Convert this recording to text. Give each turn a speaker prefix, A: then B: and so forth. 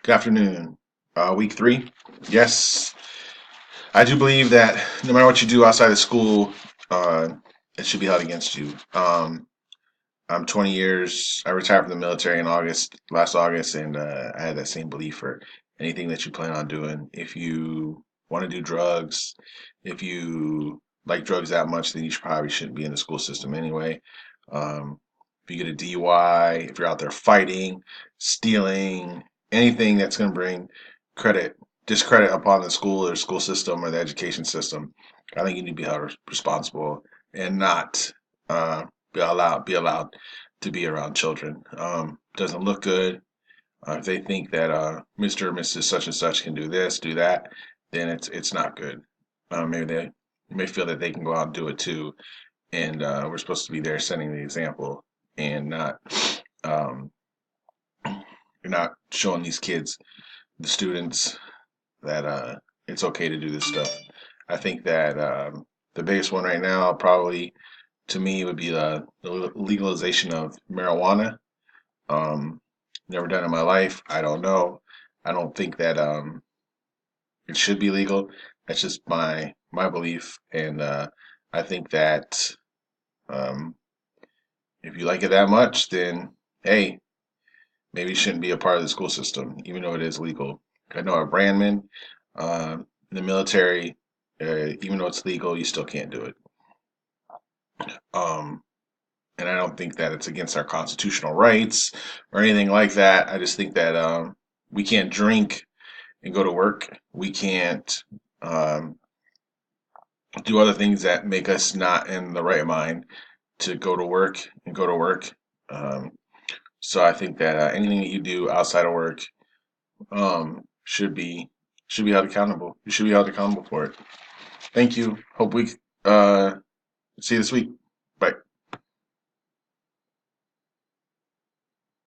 A: Good afternoon. Week three. Yes, I do believe that no matter what you do outside of school, uh, it should be held against you. I'm 20 years. I retired from the military in last August, and I had that same belief for anything that you plan on doing. If you want to do drugs, if you like drugs that much, then you probably shouldn't be in the school system anyway. If you get a DUI, if you're out there fighting, stealing, anything that's going to bring credit, discredit upon the school or school system or the education system, I think you need to be held responsible and not be allowed to be around children. Doesn't look good. If they think that Mr. or Mrs. Such and Such can do this, do that, then it's not good. Maybe they may feel that they can go out and do it too, and we're supposed to be there setting the example and not um, you're not showing these kids, the students, that it's okay to do this stuff. I think that the biggest one right now probably to me would be the legalization of marijuana. Um, Never done it in my life. I don't know. I don't think that it should be legal. That's just my belief, and I think that um, if you like it that much, then hey, maybe you shouldn't be a part of the school system, even though it is legal. I know a brandman in the military, even though it's legal, you still can't do it. Um, and I don't think that it's against our constitutional rights or anything like that. I just think that we can't drink and go to work. We can't um, do other things that make us not in the right mind to go to work and go to work. Um, so I think that anything that you do outside of work should be held accountable. You should be held accountable for it. Thank you. Hope we uh, see you this week.